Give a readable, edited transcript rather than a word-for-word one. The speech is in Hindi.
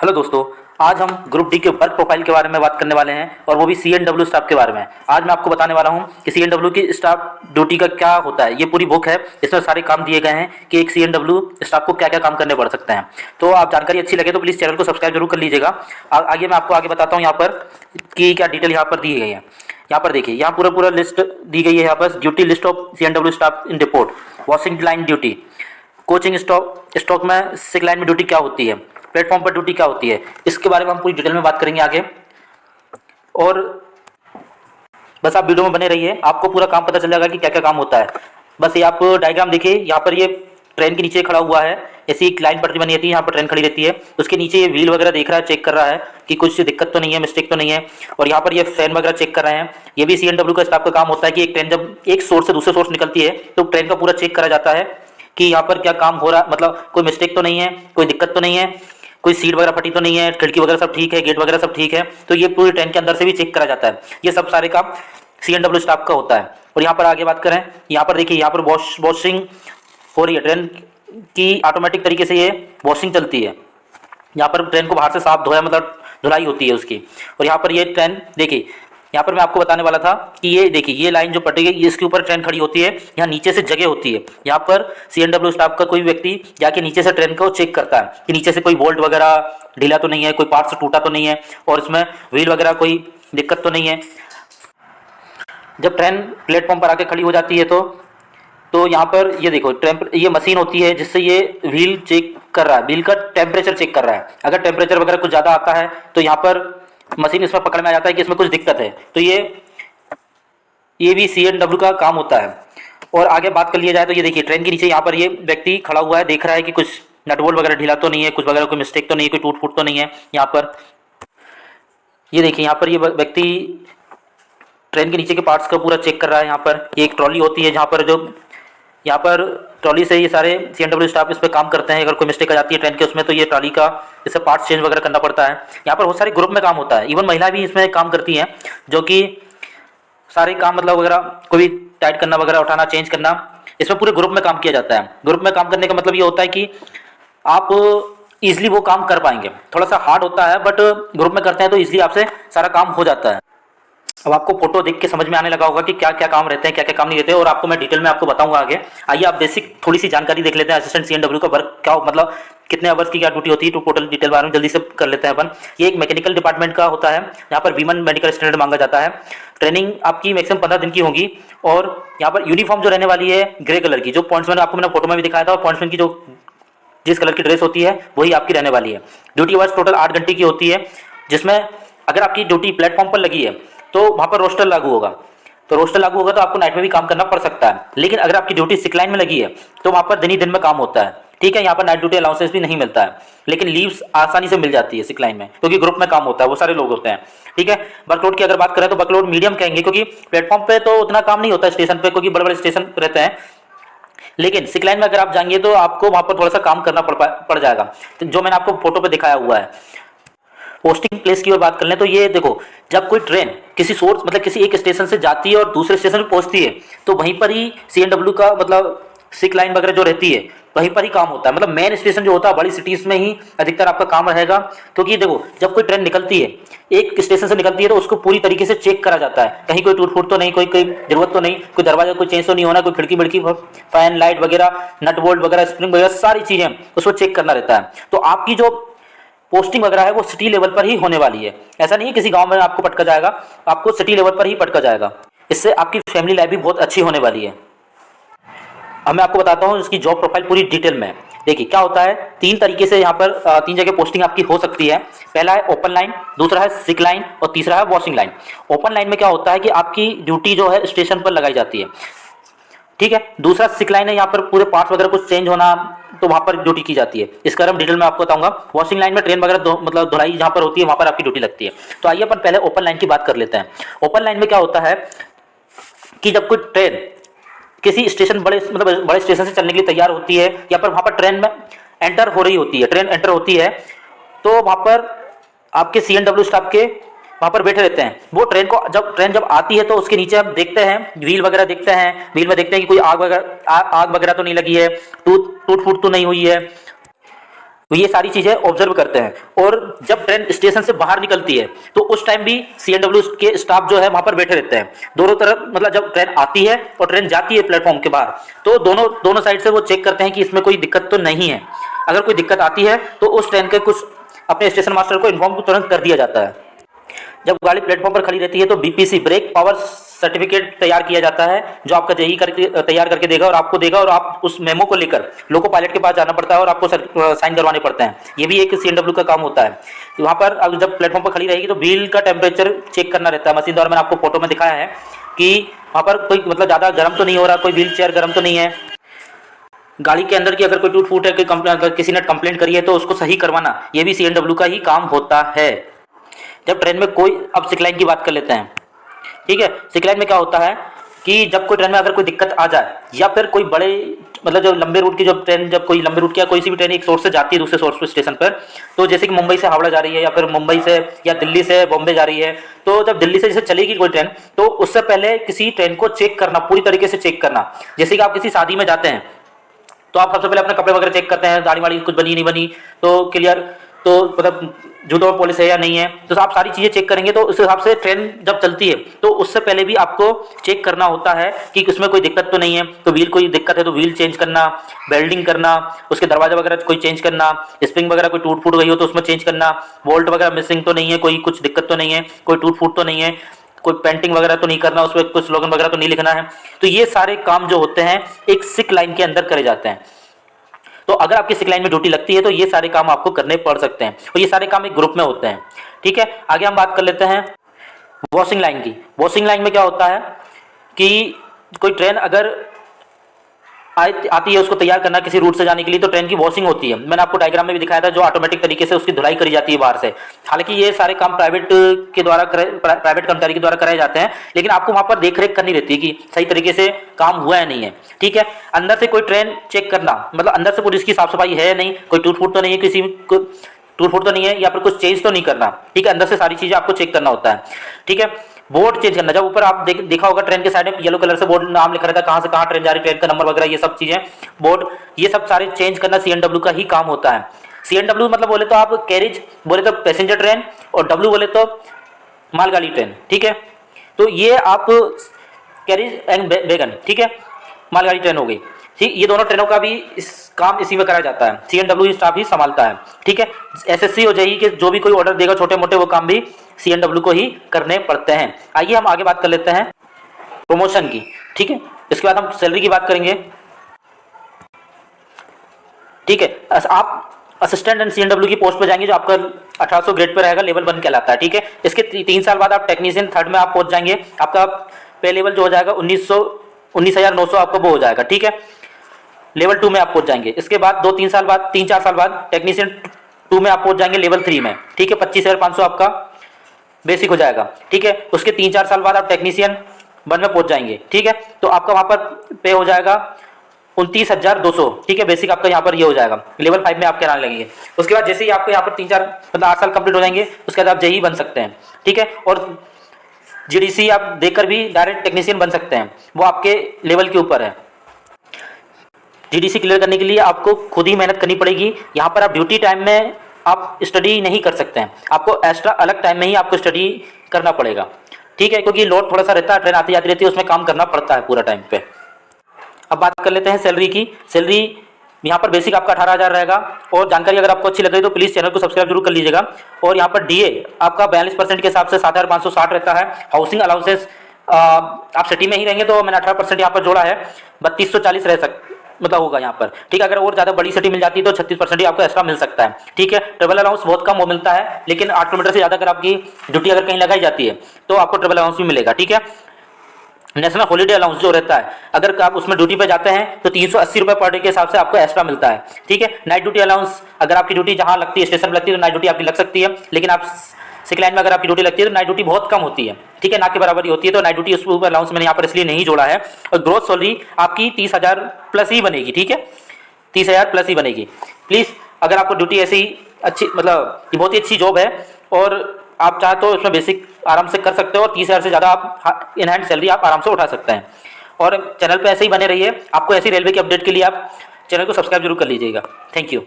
हेलो दोस्तों, आज हम ग्रुप डी के वर्क प्रोफाइल के बारे में बात करने वाले हैं और वो भी CNW स्टाफ के बारे में। आज मैं आपको बताने वाला हूं कि CNW की स्टाफ ड्यूटी का क्या होता है। ये पूरी बुक है, इसमें सारे काम दिए गए हैं कि एक CNW स्टाफ को क्या क्या काम करने पड़ सकते हैं। तो आप जानकारी अच्छी लगे तो प्लीज़ चैनल को सब्सक्राइब जरूर कर लीजिएगा। आगे मैं आपको आगे बताता हूँ यहाँ पर कि क्या डिटेल यहाँ पर दी गई है। यहाँ पर देखिए, यहाँ पूरा पूरा लिस्ट दी गई है। यहाँ पर duty list of CNW staff in report, washing line duty, coaching stock में सिक लाइन में ड्यूटी क्या होती है, प्लेटफॉर्म पर ड्यूटी क्या होती है, इसके बारे में हम पूरी डिटेल में बात करेंगे आगे। और बस आप वीडियो में बने रहिए, आपको पूरा काम पता चल जाएगा कि क्या क्या काम होता है। बस ये आप डायग्राम देखिए, यहाँ पर ये ट्रेन के नीचे खड़ा हुआ है, ऐसी एक लाइन पटरी बनी रहती है, यहाँ पर ट्रेन खड़ी रहती है। उसके नीचे ये व्हील वगैरह देख रहा है, चेक कर रहा है कि कुछ दिक्कत तो नहीं है, मिस्टेक तो नहीं है। और यहाँ पर ये फैन वगैरह चेक कर रहे हैं। ये भी CNW का स्टाफ का काम होता है कि एक ट्रेन जब एक सोर्स से दूसरे सोर्स निकलती है तो ट्रेन का पूरा चेक करा जाता है कि यहाँ पर क्या काम हो रहा, मतलब कोई मिस्टेक तो नहीं है, कोई दिक्कत तो नहीं है, कोई सीट वगैरह फटी तो नहीं है, खिड़की वगैरह सब ठीक है, गेट वगैरह सब ठीक है। तो ये पूरी ट्रेन के अंदर से भी चेक करा जाता है। ये सब सारे काम CNW स्टाफ का होता है। और यहाँ पर आगे बात करें, यहाँ पर देखिए, यहाँ पर वॉशिंग हो रही है, ट्रेन की ऑटोमेटिक तरीके से ये वॉशिंग चलती है। यहाँ पर ट्रेन को बाहर से साफ धोया, मतलब धुलाई होती है उसकी। और यहाँ पर ये ट्रेन देखिए, यहाँ पर मैं आपको बताने वाला था कि ये देखिए, ये लाइन जो पटी गई, इसके ऊपर ट्रेन खड़ी होती है। यहाँ नीचे से जगह होती है, यहाँ पर CNW स्टाफ का कोई व्यक्ति जाके नीचे से ट्रेन को चेक करता है कि नीचे से कोई बोल्ट वगैरह ढीला तो नहीं है, कोई पार्ट से टूटा तो नहीं है, और इसमें व्हील वगैरह कोई दिक्कत तो नहीं है। जब ट्रेन प्लेटफॉर्म पर आके खड़ी हो जाती है तो यहाँ पर ये देखो, ये मशीन होती है जिससे ये व्हील चेक कर रहा है, व्हील का टेम्परेचर चेक कर रहा है। अगर टेम्परेचर वगैरह कुछ ज़्यादा आता है तो यहाँ पर मशीन इसमें पकड़ में आ जाता है कि इसमें कुछ दिक्कत है। तो ये भी CNW का काम होता है। और आगे बात कर लिया जाए तो ये देखिए, ट्रेन के नीचे यहाँ पर ये व्यक्ति खड़ा हुआ है, देख रहा है कि कुछ नट बोल्ट वगैरह ढीला तो नहीं है, कुछ वगैरह कोई मिस्टेक तो नहीं है, कोई टूट फूट तो नहीं है। यहाँ पर ये देखिए, यहाँ पर ये व्यक्ति ट्रेन के नीचे के पार्ट्स का पूरा चेक कर रहा है। यहाँ पर ये एक ट्रॉली होती है, जहाँ पर यहाँ पर ट्रॉली से ये सारे CNW स्टाफ इस पर काम करते हैं। अगर कोई मिस्टेक आ जाती है ट्रेन के उसमें तो ये ट्रॉली का इससे पार्ट्स चेंज वगैरह करना पड़ता है। यहाँ पर बहुत सारे ग्रुप में काम होता है, इवन महिला भी इसमें काम करती हैं, जो कि सारे काम मतलब वगैरह कोई टाइट करना वगैरह, उठाना, चेंज करना, इसमें पूरे ग्रुप में काम किया जाता है। ग्रुप में काम करने का मतलब ये होता है कि आप ईजिली वो काम कर पाएंगे। थोड़ा सा हार्ड होता है बट ग्रुप में करते हैं तो ईजिली आपसे सारा काम हो जाता है। अब आपको फोटो देख के समझ में आने लगा होगा कि क्या क्या काम रहते हैं, क्या क्या काम नहीं रहते हैं, और आपको मैं डिटेल में आपको बताऊंगा आगे। आइए आप बेसिक थोड़ी सी जानकारी देख लेते हैं असिस्टेंट CNW का वर्क क्या, मतलब कितने आवर्स की क्या ड्यूटी होती है। तो टोटल डिटेल बारे में जल्दी से कर लेते हैं अपन। ये एक मैकेनिकल डिपार्टमेंट का होता है, यहाँ पर B1 मेडिकल स्टैंडर्ड मांगा जाता है। ट्रेनिंग आपकी मैक्सिमम 15 दिन की होगी। और यहाँ पर यूनिफॉर्म जो रहने वाली है ग्रे कलर की, जो पॉइंट्समैन आपको मैंने फोटो में भी दिखाया था, और पॉइंट्समैन की जो जिस कलर की ड्रेस होती है वही आपकी रहने वाली है। ड्यूटी आवर्स टोटल 8 घंटे की होती है, जिसमें अगर आपकी ड्यूटी प्लेटफॉर्म पर लगी है तो वहाँ पर रोस्टर लागू होगा। तो रोस्टर लागू होगा तो आपको नाइट में भी काम करना पड़ सकता है। लेकिन अगर आपकी ड्यूटी सिक लाइन में लगी है तो वहाँ पर दिन ही दिन में काम होता है। ठीक है, यहाँ पर नाइट ड्यूटी अलाउंसेस भी नहीं मिलता है, लेकिन लीव्स आसानी से मिल जाती है सिक लाइन में, क्योंकि ग्रुप में काम होता है, वो सारे लोग होते हैं। ठीक है, वर्कलोड की अगर बात करें तो वर्कलोड मीडियम कहेंगे, क्योंकि प्लेटफॉर्म पे तो उतना काम नहीं होता है स्टेशन पे, क्योंकि बड़े बड़े स्टेशन रहते हैं। लेकिन सिक लाइन में अगर आप जाएंगे तो आपको वहाँ पर थोड़ा सा काम करना पड़ जाएगा, तो जो मैंने आपको फोटो पे दिखाया हुआ है। पोस्टिंग प्लेस की ओर बात कर लें तो ये देखो, जब कोई ट्रेन किसी सोर्स मतलब किसी एक स्टेशन से जाती है और दूसरे स्टेशन पे पहुंचती है तो वहीं पर ही CNW का मतलब सिक लाइन वगैरह जो रहती है वहीं पर ही काम होता है। मतलब मेन स्टेशन जो होता है बड़ी सिटीज में ही अधिकतर आपका काम रहेगा, क्योंकि देखो जब कोई ट्रेन निकलती है, एक स्टेशन से निकलती है, तो उसको पूरी तरीके से चेक करा जाता है, कहीं कोई टूट फूट तो नहीं, कोई कोई जरूरत तो नहीं, कोई दरवाजा कोई चेंज तो नहीं होना, कोई खिड़की बिड़की, फैन लाइट वगैरह, नट बोल्ट वगैरह, स्प्रिंग वगैरह, सारी चीजें उसको चेक करना रहता है। तो आपकी जो पोस्टिंग वगैरह है वो सिटी लेवल पर ही होने वाली है। ऐसा नहीं है किसी गांव में आपको पटका जाएगा, आपको सिटी लेवल पर ही पटका जाएगा। इससे आपकी फैमिली लाइफ भी बहुत अच्छी होने वाली है। अब मैं आपको बताता हूँ इसकी जॉब प्रोफाइल पूरी डिटेल में। देखिए क्या होता है, 3 तरीके से यहाँ पर 3 जगह पोस्टिंग आपकी हो सकती है। पहला है ओपन लाइन, दूसरा है सिक लाइन, और तीसरा है वॉशिंग लाइन। ओपन लाइन में क्या होता है कि आपकी ड्यूटी जो है स्टेशन पर लगाई जाती है। ठीक है, दूसरा सिक लाइन है, यहाँ पर पूरे पार्ट्स वगैरह कुछ चेंज होना, तो वहाँ पर ड्यूटी की जाती है। इसका हम डिटेल में आपको बताऊंगा। वॉशिंग लाइन में ट्रेन वगैरह मतलब धुलाई जहाँ पर होती है वहाँ पर आपकी ड्यूटी लगती है। तो आइए अपन पहले ओपन लाइन की बात कर लेते हैं। ओपन लाइन में क्या होता है कि जब कोई ट्रेन किसी स्टेशन बड़े स्टेशन से चलने के लिए तैयार होती है, या पर वहाँ पर ट्रेन में एंटर हो रही होती है, ट्रेन एंटर होती है, तो वहाँ पर आपके CNW स्टाफ के वहाँ पर बैठे रहते हैं। वो ट्रेन जब आती है तो उसके नीचे आप देखते हैं, व्हील वगैरह देखते हैं, व्हील में देखते हैं कि कोई आग वगैरह तो नहीं लगी है, टूट फूट तो नहीं हुई है, तो ये सारी चीज़ें ऑब्जर्व करते हैं। और जब ट्रेन स्टेशन से बाहर निकलती है तो उस टाइम भी CNW के स्टाफ जो है वहाँ पर बैठे रहते हैं दोनों तरफ, मतलब जब ट्रेन आती है और ट्रेन जाती है प्लेटफॉर्म के बाहर, तो दोनों साइड से वो चेक करते हैं कि इसमें कोई दिक्कत तो नहीं है। अगर कोई दिक्कत आती है तो उस ट्रेन के कुछ अपने स्टेशन मास्टर को इन्फॉर्म तुरंत कर दिया जाता है। जब गाड़ी प्लेटफॉर्म पर खड़ी रहती है तो BPC ब्रेक पावर सर्टिफिकेट तैयार किया जाता है, जो आपका जेई तैयार करके देगा और आपको देगा, और आप उस मेमो को लेकर लोको पायलट के पास जाना पड़ता है और आपको साइन करवाने पड़ते हैं। ये भी एक CNW का काम होता है। वहाँ पर अब जब प्लेटफॉर्म पर खड़ी रहेगी तो व्हील का टेम्परेचर चेक करना रहता है मशीन द्वारा। मैंने आपको फोटो में दिखाया है कि वहाँ पर कोई मतलब ज़्यादा गर्म तो नहीं हो रहा, कोई व्हील चेयर गर्म तो नहीं है। गाड़ी के अंदर की अगर कोई टूट फूट है, कोई किसी ने कंप्लेंट करी है तो उसको सही करवाना, ये भी CNW का ही काम होता है। जब ट्रेन में कोई, अब सिक लाइन की बात कर लेते हैं, ठीक है। सिक लाइन में क्या होता है कि जब कोई ट्रेन में अगर कोई दिक्कत आ जाए या फिर कोई बड़े मतलब जो लंबे रूट की, जब ट्रेन, जब कोई लंबे रूट की या कोई सी भी ट्रेन एक सोर्स से जाती है दूसरे सोर्स पे स्टेशन पर, तो जैसे कि मुंबई से हावड़ा जा रही है या फिर मुंबई से या दिल्ली से बॉम्बे जा रही है, तो जब दिल्ली से जैसे चलेगी कोई ट्रेन तो उससे पहले किसी ट्रेन को चेक करना, पूरी तरीके से चेक करना। जैसे कि आप किसी शादी में जाते हैं तो आप सबसे पहले अपने कपड़े वगैरह चेक करते हैं, दाढ़ी वाड़ी कुछ बनी नहीं बनी तो क्लियर, तो मतलब जूतों में पॉलिश है या नहीं है, तो आप सारी चीज़ें चेक करेंगे। तो उस हिसाब से ट्रेन जब चलती है तो उससे पहले भी आपको चेक करना होता है कि उसमें कोई दिक्कत तो नहीं है। तो व्हील कोई दिक्कत है तो व्हील चेंज करना, वेल्डिंग करना, उसके दरवाजा वगैरह कोई चेंज करना, स्प्रिंग वगैरह कोई टूट फूट गई हो तो उसमें चेंज करना, बोल्ट वगैरह मिसिंग तो नहीं है, कोई कुछ दिक्कत तो नहीं है, कोई टूट फूट तो नहीं है, कोई पेंटिंग वगैरह तो नहीं करना, उसमें कुछ स्लोगन वगैरह तो नहीं लिखना है। तो ये सारे काम जो होते हैं एक सिक लाइन के अंदर करे जाते हैं। तो अगर आपकी सिक लाइन में ड्यूटी लगती है तो ये सारे काम आपको करने पड़ सकते हैं, और ये सारे काम एक ग्रुप में होते हैं, ठीक है। आगे हम बात कर लेते हैं वॉशिंग लाइन की। वॉशिंग लाइन में क्या होता है कि कोई ट्रेन अगर आती है, उसको तैयार करना किसी रूट से जाने के लिए, तो ट्रेन की वॉशिंग होती है। मैंने आपको डायग्राम में भी दिखाया था, जो ऑटोमेटिक तरीके से उसकी धुलाई करी जाती है बाहर से। हालांकि ये सारे काम प्राइवेट कर्मचारी के द्वारा कराए जाते हैं, लेकिन आपको वहां पर देख रेख करनी रहती है कि सही तरीके से काम हुआ है नहीं है, ठीक है। अंदर से कोई ट्रेन चेक करना, मतलब अंदर से पूरी इसकी साफ सफाई है नहीं, कोई टूट फूट तो नहीं है, किसी टूट फूट तो नहीं है, या फिर कुछ चेंज तो नहीं करना, ठीक है। अंदर से सारी चीजें आपको चेक करना होता है, ठीक है। बोर्ड चेंज करना, जब ऊपर आप देखा होगा ट्रेन के साइड में येलो कलर से बोर्ड नाम लिखा रहता है, कहाँ से कहाँ ट्रेन जा रही है, ट्रेन का नंबर वगैरह, ये सब चीजें बोर्ड, ये सब सारे चेंज करना CNW का ही काम होता है। CNW मतलब बोले तो आप कैरिज, बोले तो पैसेंजर ट्रेन, और W बोले तो मालगाड़ी ट्रेन, ठीक है। तो ये आप कैरिज एंड वैगन, ठीक है, मालगाड़ी ट्रेन हो गई, ठीक। ये दोनों ट्रेनों का भी इस काम इसी में कराया जाता है, CNW स्टाफ ही संभालता है, ठीक है। SSC और JEE के जो भी कोई ऑर्डर देगा छोटे मोटे, वो काम भी CNW को ही करने पड़ते हैं। आइए हम आगे बात कर लेते हैं प्रमोशन की, ठीक है। इसके बाद हम सैलरी की बात करेंगे, ठीक है। आप असिस्टेंट एंड CNW की पोस्ट पर जाएंगे, जो आपका 1800 ग्रेड पर रहेगा, लेवल 1 कहलाता है, ठीक है। इसके 3 साल बाद आप टेक्नीशियन 3rd में आप पहुंच जाएंगे, आपका पे लेवल जो हो जाएगा 19,900 आपका वो हो जाएगा, ठीक है। लेवल 2 में आप पहुंच जाएंगे। इसके बाद 2-3 साल बाद, 3-4 साल बाद टेक्नीशियन 2 में आप पहुंच जाएंगे लेवल 3 में, ठीक है। 25,500 आपका बेसिक हो जाएगा, ठीक है। उसके 3-4 साल बाद आप टेक्नीशियन 1 में पहुंच जाएंगे, ठीक है। तो आपका वहां पर पे हो जाएगा 29,200, ठीक है। बेसिक आपका यहाँ पर ये हो जाएगा, लेवल 5 में आपके आने लगेंगे। उसके बाद जैसे ही आपको यहाँ पर 3-4 मतलब 8 साल कंप्लीट हो जाएंगे, उसके बाद आप JEE बन सकते हैं, ठीक है। और GDC आप देकर भी डायरेक्ट टेक्नीशियन बन सकते हैं, वो आपके लेवल के ऊपर है। GDC क्लियर करने के लिए आपको खुद ही मेहनत करनी पड़ेगी। यहाँ पर आप ड्यूटी टाइम में आप स्टडी नहीं कर सकते हैं, आपको एक्स्ट्रा अलग टाइम में ही आपको स्टडी करना पड़ेगा, ठीक है, क्योंकि लोड थोड़ा सा रहता है, ट्रेन आती जाती रहती है, उसमें काम करना पड़ता है पूरा टाइम पे। अब बात कर लेते हैं सैलरी की। सैलरी यहाँ पर बेसिक आपका 18,000 रहेगा, और जानकारी अगर आपको अच्छी लग रही है तो प्लीज़ चैनल को सब्सक्राइब जरूर कर लीजिएगा। और यहाँ पर DA आपका 42% के हिसाब से 7,560 रहता है। हाउसिंग अलाउंसेस आप सिटी में ही रहेंगे तो मैंने 18% यहाँ पर जोड़ा है, 3,240 रह मतलब होगा यहाँ पर, ठीक है। अगर और ज़्यादा बड़ी सिटी मिल जाती है तो 36% ही आपको एक्स्ट्रा मिल सकता है, ठीक है। ट्रेवल अलाउंस बहुत कम वो मिलता है, लेकिन 8 किलोमीटर से ज़्यादा अगर आपकी ड्यूटी अगर कहीं लगाई जाती है तो आपको ट्रेवल अलाउंस भी मिलेगा, ठीक है। नेशनल हॉलीडे अलाउंस जो रहता है, अगर आप उसमें ड्यूटी पे जाते हैं तो 380 रुपये पर डे के हिसाब से आपको एक्स्ट्रा मिलता है, ठीक है। नाइट ड्यूटी अलाउंस, अगर आपकी ड्यूटी जहाँ लगती है, स्टेशन पर लगती है, तो नाइट ड्यूटी आपकी लग सकती है, लेकिन आप सिक लाइन में अगर आपकी ड्यूटी लगती है तो नाइट ड्यूटी बहुत कम होती है, ठीक है, ना के बराबर ही होती है। तो नाइट ड्यूटी उस ऊपर अलाउंस मैंने यहाँ पर इसलिए नहीं जोड़ा है। और ग्रोथ सैलरी आपकी 30,000 प्लस ही बनेगी, ठीक है, 30,000 प्लस ही बनेगी। प्लीज़ अगर आपको ड्यूटी ऐसी अच्छी, मतलब ये बहुत ही अच्छी जॉब है और आप चाहे तो इसमें बेसिक आराम से कर सकते हो, और 30,000 से ज़्यादा आप इन हैंड सैलरी आप आराम से उठा सकते हैं। और चैनल पे ऐसे ही बने रहिए। आपको ऐसी रेलवे की अपडेट के लिए आप चैनल को सब्सक्राइब जरूर कर लीजिएगा। Thank you.